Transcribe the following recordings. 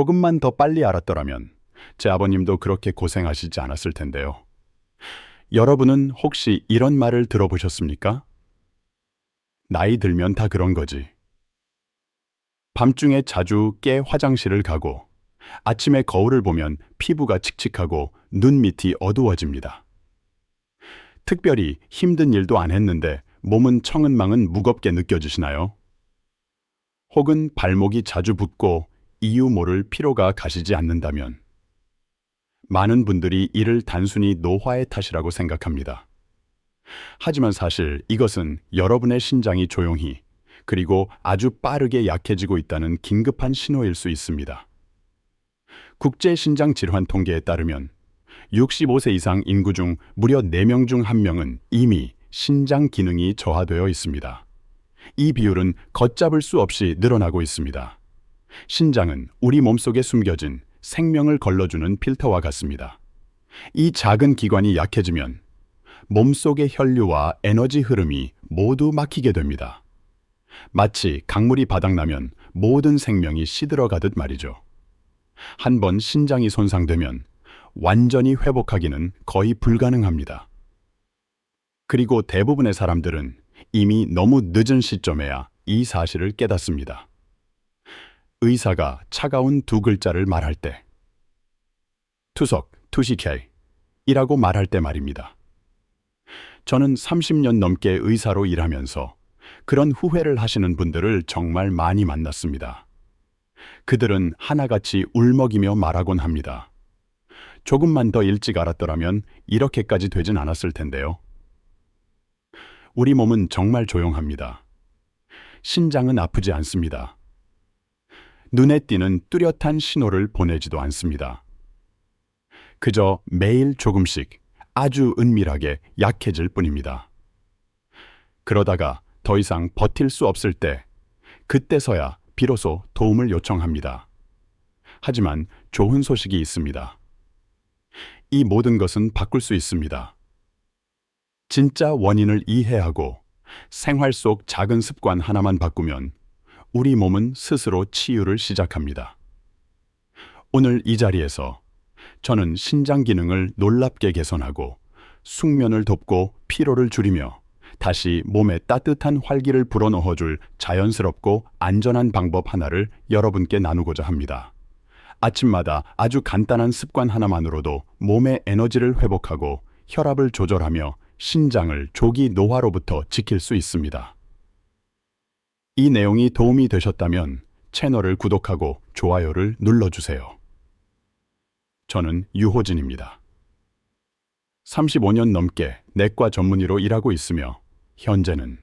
조금만 더 빨리 알았더라면 제 아버님도 그렇게 고생하시지 않았을 텐데요. 여러분은 혹시 이런 말을 들어보셨습니까? 나이 들면 다 그런 거지. 밤중에 자주 깨 화장실을 가고 아침에 거울을 보면 피부가 칙칙하고 눈 밑이 어두워집니다. 특별히 힘든 일도 안 했는데 몸은 청은망은 무겁게 느껴지시나요? 혹은 발목이 자주 붓고 이유 모를 피로가 가시지 않는다면 많은 분들이 이를 단순히 노화의 탓이라고 생각합니다. 하지만 사실 이것은 여러분의 신장이 조용히 그리고 아주 빠르게 약해지고 있다는 긴급한 신호일 수 있습니다. 국제신장질환 통계에 따르면 65세 이상 인구 중 무려 4명 중 1명은 이미 신장 기능이 저하되어 있습니다. 이 비율은 걷잡을 수 없이 늘어나고 있습니다. 신장은 우리 몸속에 숨겨진 생명을 걸러주는 필터와 같습니다. 이 작은 기관이 약해지면 몸속의 혈류와 에너지 흐름이 모두 막히게 됩니다. 마치 강물이 바닥나면 모든 생명이 시들어가듯 말이죠. 한 번 신장이 손상되면 완전히 회복하기는 거의 불가능합니다. 그리고 대부분의 사람들은 이미 너무 늦은 시점에야 이 사실을 깨닫습니다. 의사가 차가운 2글자를 말할 때, 투석, 투시케 이라고 말할 때 말입니다. 저는 30년 넘게 의사로 일하면서 그런 후회를 하시는 분들을 정말 많이 만났습니다. 그들은 하나같이 울먹이며 말하곤 합니다. 조금만 더 일찍 알았더라면 이렇게까지 되진 않았을 텐데요. 우리 몸은 정말 조용합니다. 신장은 아프지 않습니다. 눈에 띄는 뚜렷한 신호를 보내지도 않습니다. 그저 매일 조금씩 아주 은밀하게 약해질 뿐입니다. 그러다가 더 이상 버틸 수 없을 때, 그때서야 비로소 도움을 요청합니다. 하지만 좋은 소식이 있습니다. 이 모든 것은 바꿀 수 있습니다. 진짜 원인을 이해하고 생활 속 작은 습관 하나만 바꾸면 우리 몸은 스스로 치유를 시작합니다. 오늘 이 자리에서 저는 신장 기능을 놀랍게 개선하고 숙면을 돕고 피로를 줄이며 다시 몸에 따뜻한 활기를 불어넣어줄 자연스럽고 안전한 방법 하나를 여러분께 나누고자 합니다. 아침마다 아주 간단한 습관 하나만으로도 몸의 에너지를 회복하고 혈압을 조절하며 신장을 조기 노화로부터 지킬 수 있습니다. 이 내용이 도움이 되셨다면 채널을 구독하고 좋아요를 눌러주세요. 저는 유호진입니다. 35년 넘게 내과 전문의로 일하고 있으며 현재는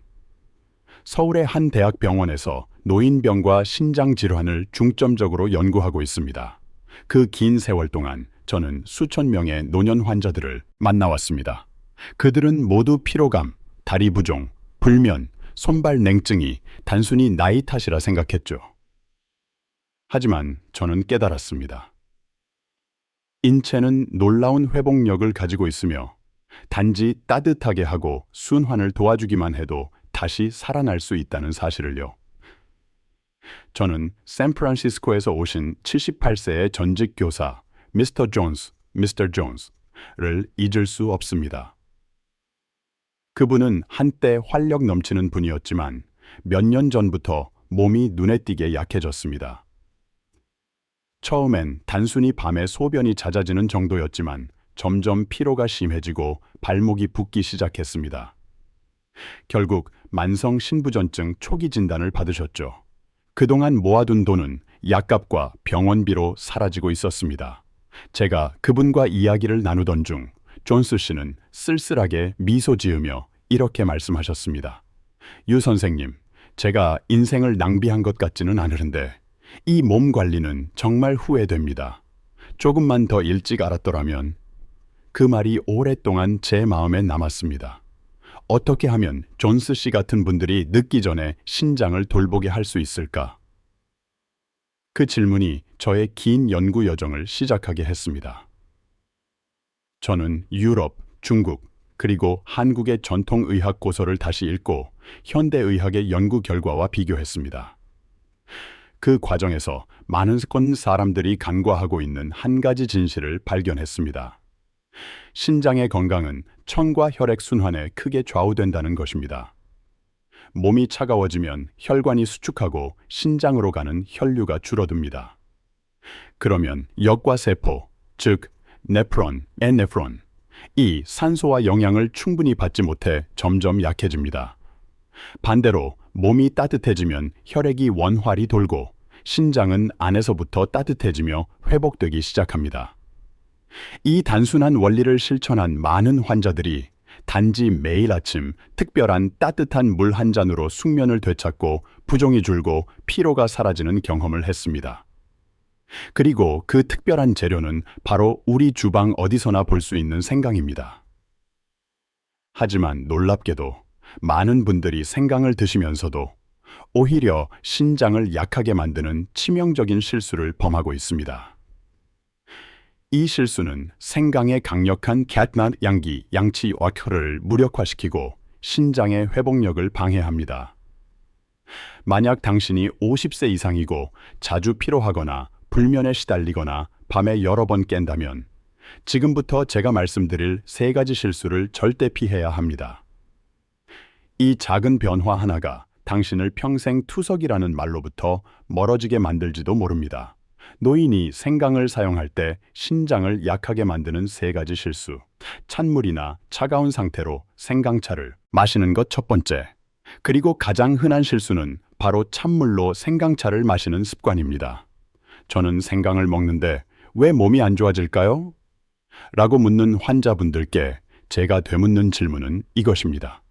서울의 한 대학병원에서 노인병과 신장질환을 중점적으로 연구하고 있습니다. 그 긴 세월 동안 저는 수천 명의 노년 환자들을 만나왔습니다. 그들은 모두 피로감, 다리 부종, 불면, 손발 냉증이 단순히 나이 탓이라 생각했죠. 하지만 저는 깨달았습니다. 인체는 놀라운 회복력을 가지고 있으며 단지 따뜻하게 하고 순환을 도와주기만 해도 다시 살아날 수 있다는 사실을요. 저는 샌프란시스코에서 오신 78세의 전직 교사 미스터 존스를 잊을 수 없습니다. 그분은 한때 활력 넘치는 분이었지만 몇 년 전부터 몸이 눈에 띄게 약해졌습니다. 처음엔 단순히 밤에 소변이 잦아지는 정도였지만 점점 피로가 심해지고 발목이 붓기 시작했습니다. 결국 만성 신부전증 초기 진단을 받으셨죠. 그동안 모아둔 돈은 약값과 병원비로 사라지고 있었습니다. 제가 그분과 이야기를 나누던 중 존스 씨는 쓸쓸하게 미소 지으며 이렇게 말씀하셨습니다. 유 선생님, 제가 인생을 낭비한 것 같지는 않으는데 이 몸 관리는 정말 후회됩니다. 조금만 더 일찍 알았더라면. 그 말이 오랫동안 제 마음에 남았습니다. 어떻게 하면 존스 씨 같은 분들이 늙기 전에 신장을 돌보게 할 수 있을까? 그 질문이 저의 긴 연구 여정을 시작하게 했습니다. 저는 유럽, 중국, 그리고 한국의 전통의학 고서를 다시 읽고 현대의학의 연구 결과와 비교했습니다. 그 과정에서 많은 사람들이 간과하고 있는 한 가지 진실을 발견했습니다. 신장의 건강은 천과 혈액 순환에 크게 좌우된다는 것입니다. 몸이 차가워지면 혈관이 수축하고 신장으로 가는 혈류가 줄어듭니다. 그러면 역과 세포, 즉 네프론, 에네프론, 이 산소와 영양을 충분히 받지 못해 점점 약해집니다. 반대로 몸이 따뜻해지면 혈액이 원활히 돌고 신장은 안에서부터 따뜻해지며 회복되기 시작합니다. 이 단순한 원리를 실천한 많은 환자들이 단지 매일 아침 특별한 따뜻한 물 한 잔으로 숙면을 되찾고 부종이 줄고 피로가 사라지는 경험을 했습니다. 그리고 그 특별한 재료는 바로 우리 주방 어디서나 볼 수 있는 생강입니다. 하지만 놀랍게도 많은 분들이 생강을 드시면서도 오히려 신장을 약하게 만드는 치명적인 실수를 범하고 있습니다. 이 실수는 생강의 강력한 캣낫 양기, 양치 와크를 무력화시키고 신장의 회복력을 방해합니다. 만약 당신이 50세 이상이고 자주 피로하거나 불면에 시달리거나 밤에 여러 번 깬다면 지금부터 제가 말씀드릴 3가지 실수를 절대 피해야 합니다. 이 작은 변화 하나가 당신을 평생 투석이라는 말로부터 멀어지게 만들지도 모릅니다. 노인이 생강을 사용할 때 신장을 약하게 만드는 3가지 실수. 찬물이나 차가운 상태로 생강차를 마시는 것 첫 번째. 그리고 가장 흔한 실수는 바로 찬물로 생강차를 마시는 습관입니다. 저는 생강을 먹는데 왜 몸이 안 좋아질까요? 라고 묻는 환자분들께 제가 되묻는 질문은 이것입니다.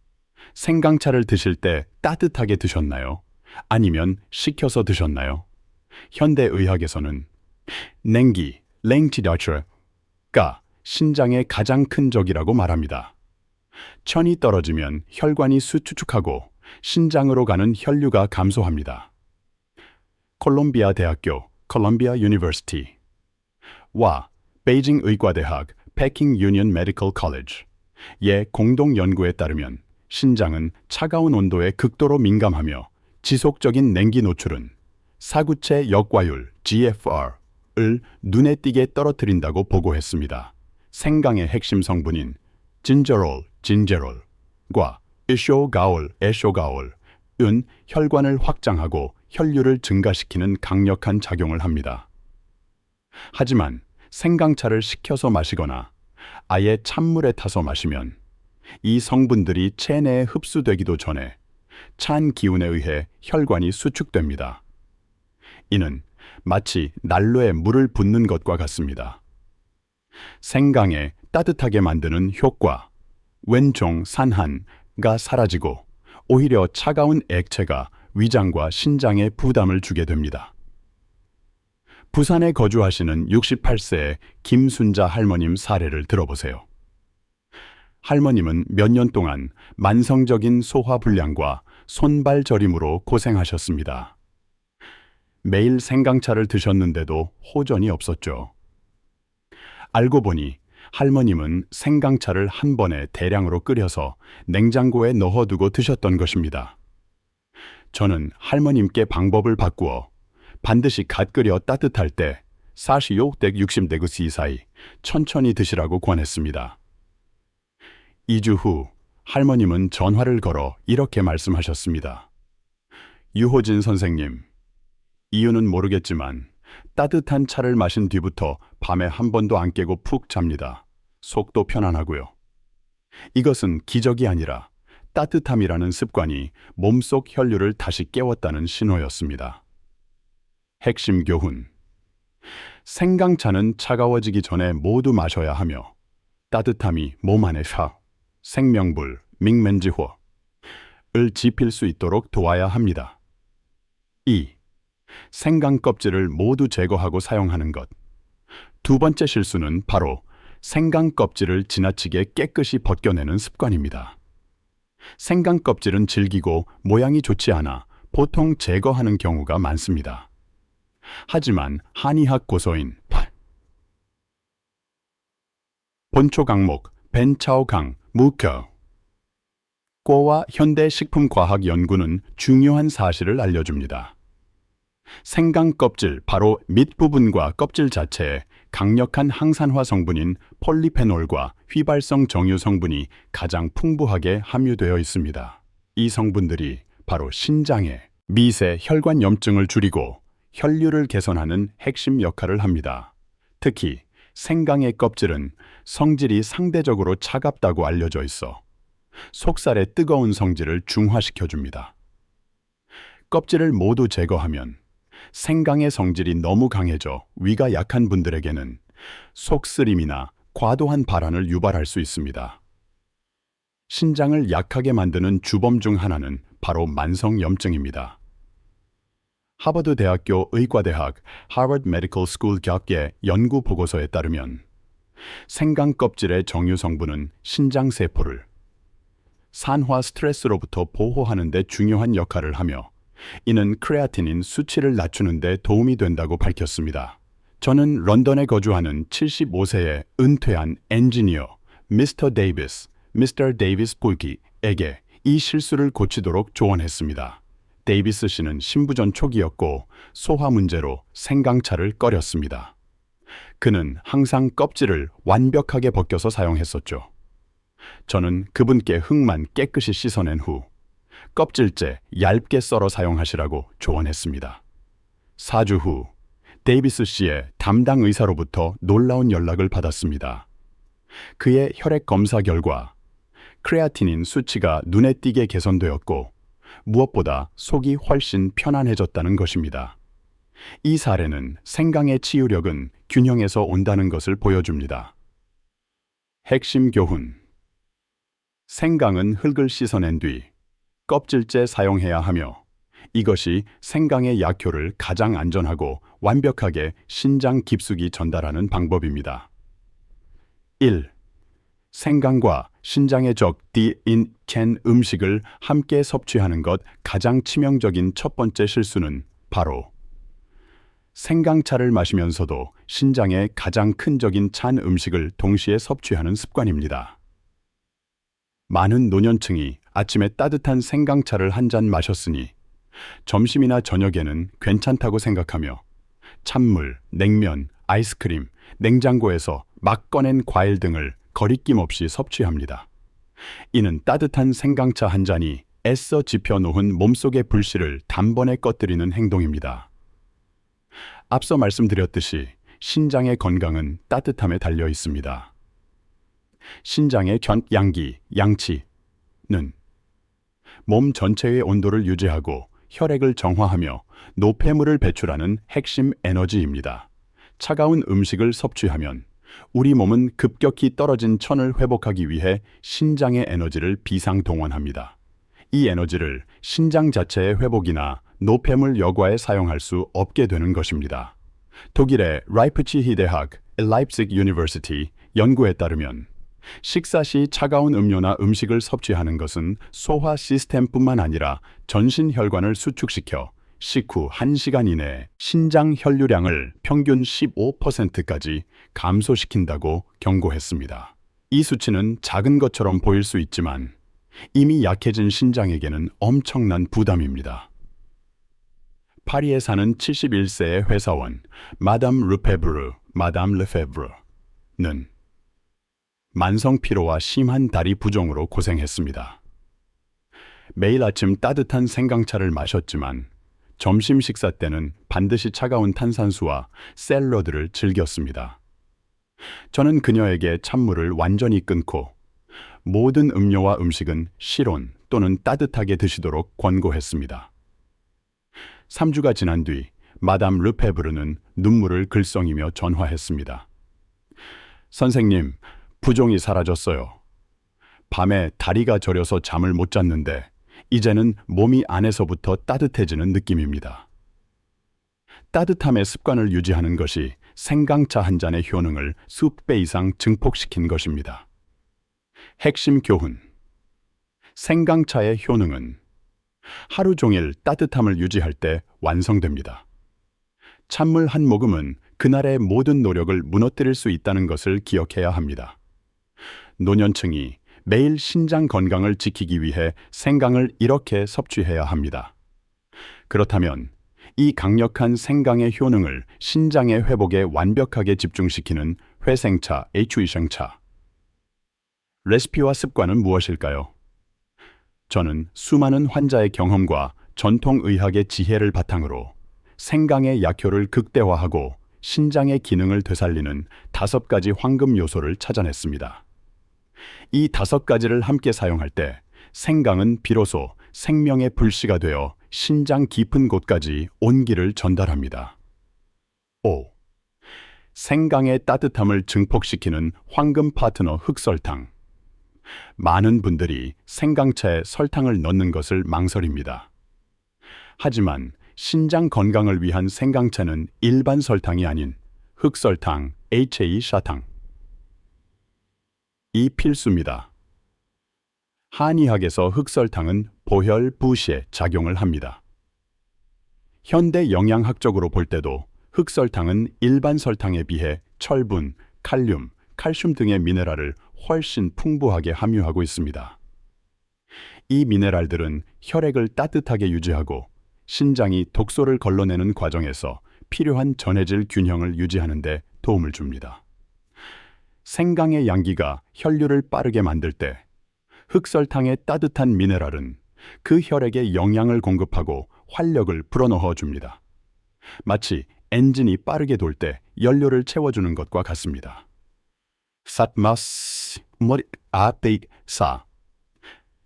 생강차를 드실 때 따뜻하게 드셨나요? 아니면 식혀서 드셨나요? 현대의학에서는 냉기, 랭치더처가 신장의 가장 큰 적이라고 말합니다. 천이 떨어지면 혈관이 수축하고 신장으로 가는 혈류가 감소합니다. 콜롬비아 대학교, 콜롬비아 유니버시티와 베이징 의과대학, 패킹 유니언 메디컬 컬리지의 공동 연구에 따르면 신장은 차가운 온도에 극도로 민감하며 지속적인 냉기 노출은 사구체 역과율 GFR을 눈에 띄게 떨어뜨린다고 보고했습니다. 생강의 핵심 성분인 진제롤과 에쇼가올은 혈관을 확장하고 혈류를 증가시키는 강력한 작용을 합니다. 하지만 생강차를 식혀서 마시거나 아예 찬물에 타서 마시면 이 성분들이 체내에 흡수되기도 전에 찬 기운에 의해 혈관이 수축됩니다. 이는 마치 난로에 물을 붓는 것과 같습니다. 생강에 따뜻하게 만드는 효과, 왼종 산한가 사라지고 오히려 차가운 액체가 위장과 신장에 부담을 주게 됩니다. 부산에 거주하시는 68세의 김순자 할머님 사례를 들어보세요. 할머님은 몇 년 동안 만성적인 소화불량과 손발 저림으로 고생하셨습니다. 매일 생강차를 드셨는데도 호전이 없었죠. 알고 보니 할머님은 생강차를 한 번에 대량으로 끓여서 냉장고에 넣어두고 드셨던 것입니다. 저는 할머님께 방법을 바꾸어 반드시 갓 끓여 따뜻할 때 45-60데그시 사이 천천히 드시라고 권했습니다. 2주 후 할머님은 전화를 걸어 이렇게 말씀하셨습니다. 유호진 선생님, 이유는 모르겠지만 따뜻한 차를 마신 뒤부터 밤에 한 번도 안 깨고 푹 잡니다. 속도 편안하고요. 이것은 기적이 아니라 따뜻함이라는 습관이 몸속 혈류를 다시 깨웠다는 신호였습니다. 핵심 교훈. 생강차는 차가워지기 전에 모두 마셔야 하며 따뜻함이 몸 안에 생명불, 밍멘지호를 지필 수 있도록 도와야 합니다. 2. 생강 껍질을 모두 제거하고 사용하는 것. 두 번째 실수는 바로 생강 껍질을 지나치게 깨끗이 벗겨내는 습관입니다. 생강 껍질은 질기고 모양이 좋지 않아 보통 제거하는 경우가 많습니다. 하지만 한의학 고서인 본초 강목 벤차오강 무커 과 현대 식품과학 연구는 중요한 사실을 알려줍니다. 생강 껍질 바로 밑부분과 껍질 자체에 강력한 항산화 성분인 폴리페놀과 휘발성 정유 성분이 가장 풍부하게 함유되어 있습니다. 이 성분들이 바로 신장의 미세 혈관 염증을 줄이고 혈류를 개선하는 핵심 역할을 합니다. 특히 생강의 껍질은 성질이 상대적으로 차갑다고 알려져 있어 속살의 뜨거운 성질을 중화시켜줍니다. 껍질을 모두 제거하면 생강의 성질이 너무 강해져 위가 약한 분들에게는 속쓰림이나 과도한 발한을 유발할 수 있습니다. 신장을 약하게 만드는 주범 중 하나는 바로 만성염증입니다. 하버드 대학교 의과대학 하버드 메디컬 스쿨 격의 연구 보고서에 따르면 생강 껍질의 정유 성분은 신장 세포를 산화 스트레스로부터 보호하는 데 중요한 역할을 하며 이는 크레아티닌 수치를 낮추는 데 도움이 된다고 밝혔습니다. 저는 런던에 거주하는 75세의 은퇴한 엔지니어 미스터 데이비스 볼키에게 이 실수를 고치도록 조언했습니다. 데이비스 씨는 신부전 초기였고 소화 문제로 생강차를 꺼렸습니다. 그는 항상 껍질을 완벽하게 벗겨서 사용했었죠. 저는 그분께 흙만 깨끗이 씻어낸 후 껍질째 얇게 썰어 사용하시라고 조언했습니다. 4주 후 데이비스 씨의 담당 의사로부터 놀라운 연락을 받았습니다. 그의 혈액 검사 결과 크레아티닌 수치가 눈에 띄게 개선되었고 무엇보다 속이 훨씬 편안해졌다는 것입니다. 이 사례는 생강의 치유력은 균형에서 온다는 것을 보여줍니다. 핵심 교훈. 생강은 흙을 씻어낸 뒤 껍질째 사용해야 하며 이것이 생강의 약효를 가장 안전하고 완벽하게 신장 깊숙이 전달하는 방법입니다. 1. 생강과 신장의 적 디인캔 음식을 함께 섭취하는 것. 가장 치명적인 첫 번째 실수는 바로 생강차를 마시면서도 신장에 가장 큰 적인 찬 음식을 동시에 섭취하는 습관입니다. 많은 노년층이 아침에 따뜻한 생강차를 한 잔 마셨으니 점심이나 저녁에는 괜찮다고 생각하며 찬물, 냉면, 아이스크림, 냉장고에서 막 꺼낸 과일 등을 거리낌 없이 섭취합니다. 이는 따뜻한 생강차 한 잔이 애써 지펴놓은 몸속의 불씨를 단번에 꺼뜨리는 행동입니다. 앞서 말씀드렸듯이 신장의 건강은 따뜻함에 달려 있습니다. 신장의 양치는 몸 전체의 온도를 유지하고 혈액을 정화하며 노폐물을 배출하는 핵심 에너지입니다. 차가운 음식을 섭취하면 우리 몸은 급격히 떨어진 천을 회복하기 위해 신장의 에너지를 비상동원합니다. 이 에너지를 신장 자체의 회복이나 노폐물 여과에 사용할 수 없게 되는 것입니다. 독일의 라이프치히 대학 라이프치히 유니버시티 연구에 따르면 식사 시 차가운 음료나 음식을 섭취하는 것은 소화 시스템뿐만 아니라 전신 혈관을 수축시켜 식후 1시간 이내에 신장 혈류량을 평균 15%까지 감소시킨다고 경고했습니다. 이 수치는 작은 것처럼 보일 수 있지만 이미 약해진 신장에게는 엄청난 부담입니다. 파리에 사는 71세의 회사원 마담 르페브르는 만성 피로와 심한 다리 부종으로 고생했습니다. 매일 아침 따뜻한 생강차를 마셨지만 점심 식사 때는 반드시 차가운 탄산수와 샐러드를 즐겼습니다. 저는 그녀에게 찬물을 완전히 끊고 모든 음료와 음식은 실온 또는 따뜻하게 드시도록 권고했습니다. 3주가 지난 뒤 마담 르페브르는 눈물을 글썽이며 전화했습니다. 선생님, 부종이 사라졌어요. 밤에 다리가 저려서 잠을 못 잤는데 이제는 몸이 안에서부터 따뜻해지는 느낌입니다. 따뜻함의 습관을 유지하는 것이 생강차 한 잔의 효능을 수배 이상 증폭시킨 것입니다. 핵심 교훈. 생강차의 효능은 하루 종일 따뜻함을 유지할 때 완성됩니다. 찬물 한 모금은 그날의 모든 노력을 무너뜨릴 수 있다는 것을 기억해야 합니다. 노년층이 매일 신장 건강을 지키기 위해 생강을 이렇게 섭취해야 합니다. 그렇다면 이 강력한 생강의 효능을 신장의 회복에 완벽하게 집중시키는 회생차, H위생차. 레시피와 습관은 무엇일까요? 저는 수많은 환자의 경험과 전통의학의 지혜를 바탕으로 생강의 약효를 극대화하고 신장의 기능을 되살리는 5가지 황금 요소를 찾아냈습니다. 이 5가지를 함께 사용할 때 생강은 비로소 생명의 불씨가 되어 신장 깊은 곳까지 온기를 전달합니다. 5. 생강의 따뜻함을 증폭시키는 황금 파트너 흑설탕. 많은 분들이 생강차에 설탕을 넣는 것을 망설입니다. 하지만 신장 건강을 위한 생강차는 일반 설탕이 아닌 흑설탕, HA 샤탕. 이 필수입니다. 한의학에서 흑설탕은 보혈부시에 작용을 합니다. 현대 영양학적으로 볼 때도 흑설탕은 일반 설탕에 비해 철분, 칼륨, 칼슘 등의 미네랄을 훨씬 풍부하게 함유하고 있습니다. 이 미네랄들은 혈액을 따뜻하게 유지하고 신장이 독소를 걸러내는 과정에서 필요한 전해질 균형을 유지하는 데 도움을 줍니다. 생강의 양기가 혈류를 빠르게 만들 때 흑설탕의 따뜻한 미네랄은 그 혈액에 영양을 공급하고 활력을 불어넣어 줍니다. 마치 엔진이 빠르게 돌 때 연료를 채워주는 것과 같습니다. 삿마스 머리 아베이사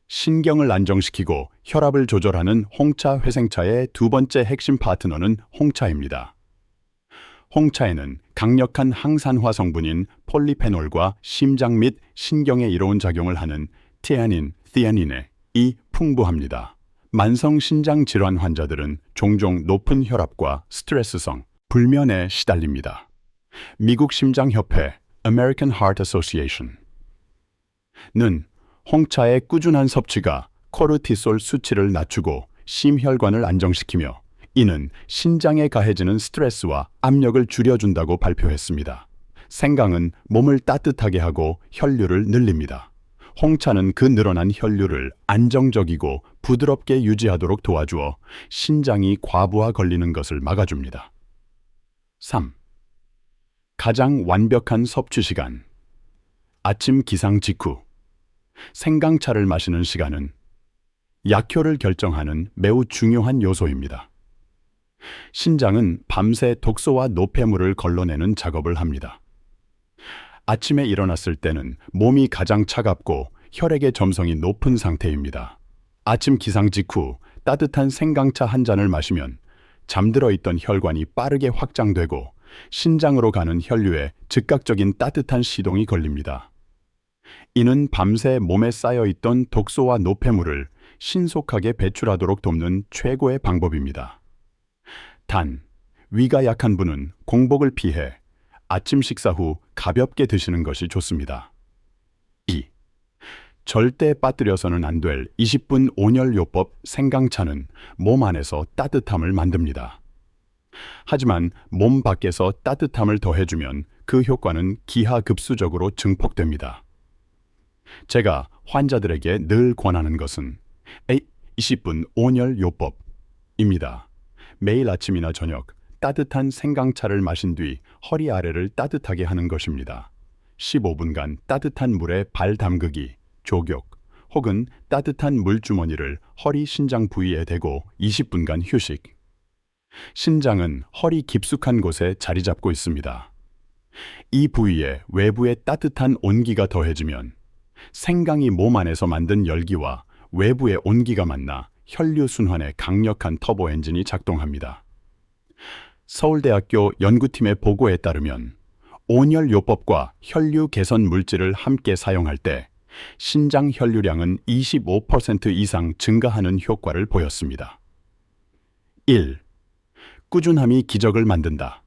신경을 안정시키고 혈압을 조절하는 홍차 회생차의 2번째 핵심 파트너는 홍차입니다. 홍차에는 강력한 항산화 성분인 폴리페놀과 심장 및 신경에 이로운 작용을 하는 티아닌, 이 풍부합니다. 만성 신장 질환 환자들은 종종 높은 혈압과 스트레스성 불면에 시달립니다. 미국 심장협회 American Heart Association는 홍차의 꾸준한 섭취가 코르티솔 수치를 낮추고 심혈관을 안정시키며 이는 신장에 가해지는 스트레스와 압력을 줄여준다고 발표했습니다. 생강은 몸을 따뜻하게 하고 혈류를 늘립니다. 홍차는 그 늘어난 혈류를 안정적이고 부드럽게 유지하도록 도와주어 신장이 과부하 걸리는 것을 막아줍니다. 3. 가장 완벽한 섭취 시간. 아침 기상 직후. 생강차를 마시는 시간은 약효를 결정하는 매우 중요한 요소입니다. 신장은 밤새 독소와 노폐물을 걸러내는 작업을 합니다. 아침에 일어났을 때는 몸이 가장 차갑고 혈액의 점성이 높은 상태입니다. 아침 기상 직후 따뜻한 생강차 한 잔을 마시면 잠들어 있던 혈관이 빠르게 확장되고 신장으로 가는 혈류에 즉각적인 따뜻한 시동이 걸립니다. 이는 밤새 몸에 쌓여있던 독소와 노폐물을 신속하게 배출하도록 돕는 최고의 방법입니다. 단, 위가 약한 분은 공복을 피해 아침 식사 후 가볍게 드시는 것이 좋습니다. 2. 절대 빠뜨려서는 안 될 20분 온열요법 생강차는 몸 안에서 따뜻함을 만듭니다. 하지만 몸 밖에서 따뜻함을 더해주면 그 효과는 기하급수적으로 증폭됩니다. 제가 환자들에게 늘 권하는 것은 20분 온열요법입니다. 매일 아침이나 저녁 따뜻한 생강차를 마신 뒤 허리 아래를 따뜻하게 하는 것입니다. 15분간 따뜻한 물에 발 담그기, 조격 혹은 따뜻한 물주머니를 허리 신장 부위에 대고 20분간 휴식. 신장은 허리 깊숙한 곳에 자리 잡고 있습니다. 이 부위에 외부의 따뜻한 온기가 더해지면 생강이 몸 안에서 만든 열기와 외부의 온기가 만나 혈류 순환에 강력한 터보 엔진이 작동합니다. 서울대학교 연구팀의 보고에 따르면 온열요법과 혈류 개선 물질을 함께 사용할 때 신장 혈류량은 25% 이상 증가하는 효과를 보였습니다. 1. 꾸준함이 기적을 만든다.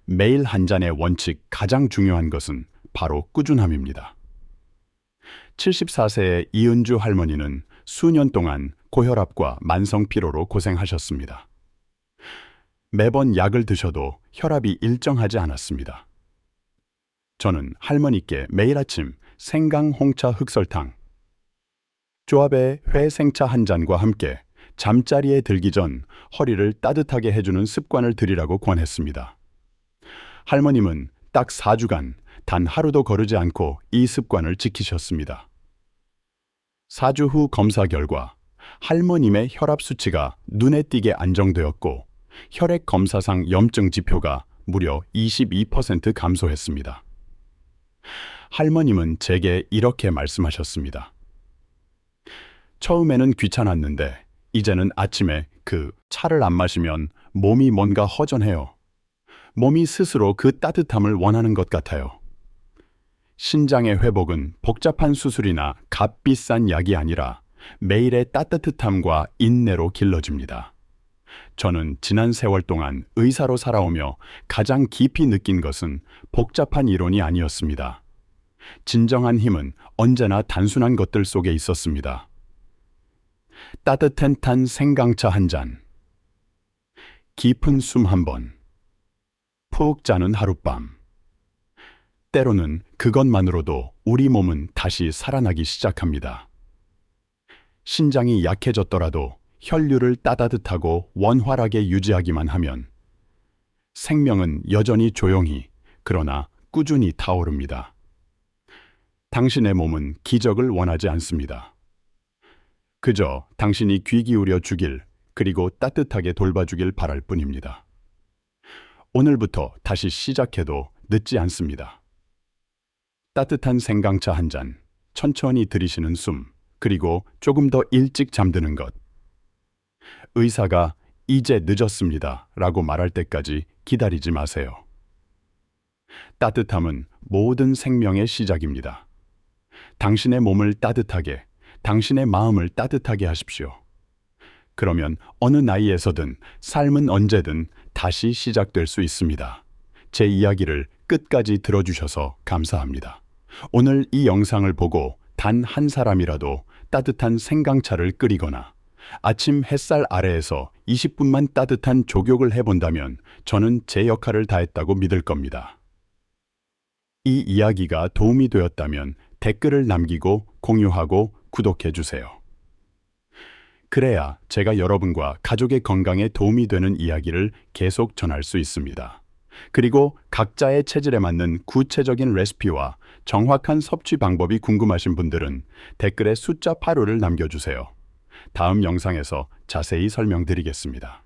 매일 한 잔의 원칙 가장 중요한 것은 바로 꾸준함입니다. 74세의 이은주 할머니는 수년 동안 고혈압과 만성 피로로 고생하셨습니다. 매번 약을 드셔도 혈압이 일정하지 않았습니다. 저는 할머니께 매일 아침 생강, 홍차, 흑설탕 조합의 회생차 한 잔과 함께 잠자리에 들기 전 허리를 따뜻하게 해주는 습관을 들이라고 권했습니다. 할머님은 딱 4주간 단 하루도 거르지 않고 이 습관을 지키셨습니다. 4주 후 검사 결과 할머님의 혈압 수치가 눈에 띄게 안정되었고 혈액 검사상 염증 지표가 무려 22% 감소했습니다. 할머님은 제게 이렇게 말씀하셨습니다. 처음에는 귀찮았는데 이제는 아침에 그 차를 안 마시면 몸이 뭔가 허전해요. 몸이 스스로 그 따뜻함을 원하는 것 같아요. 신장의 회복은 복잡한 수술이나 값비싼 약이 아니라 매일의 따뜻함과 인내로 길러집니다. 저는 지난 세월 동안 의사로 살아오며 가장 깊이 느낀 것은 복잡한 이론이 아니었습니다. 진정한 힘은 언제나 단순한 것들 속에 있었습니다. 따뜻한 생강차 한 잔, 깊은 숨 한 번, 푹 자는 하룻밤. 때로는 그것만으로도 우리 몸은 다시 살아나기 시작합니다. 신장이 약해졌더라도 혈류를 따뜻하고 원활하게 유지하기만 하면 생명은 여전히 조용히 그러나 꾸준히 타오릅니다. 당신의 몸은 기적을 원하지 않습니다. 그저 당신이 귀 기울여 주길 그리고 따뜻하게 돌봐주길 바랄 뿐입니다. 오늘부터 다시 시작해도 늦지 않습니다. 따뜻한 생강차 한 잔, 천천히 들이쉬는 숨, 그리고 조금 더 일찍 잠드는 것. 의사가 이제 늦었습니다 라고 말할 때까지 기다리지 마세요. 따뜻함은 모든 생명의 시작입니다. 당신의 몸을 따뜻하게, 당신의 마음을 따뜻하게 하십시오. 그러면 어느 나이에서든 삶은 언제든 다시 시작될 수 있습니다. 제 이야기를 끝까지 들어주셔서 감사합니다. 오늘 이 영상을 보고 단 한 사람이라도 따뜻한 생강차를 끓이거나 아침 햇살 아래에서 20분만 따뜻한 족욕을 해본다면 저는 제 역할을 다했다고 믿을 겁니다. 이 이야기가 도움이 되었다면 댓글을 남기고 공유하고 구독해 주세요. 그래야 제가 여러분과 가족의 건강에 도움이 되는 이야기를 계속 전할 수 있습니다. 그리고 각자의 체질에 맞는 구체적인 레시피와 정확한 섭취 방법이 궁금하신 분들은 댓글에 숫자 85를 남겨주세요. 다음 영상에서 자세히 설명드리겠습니다.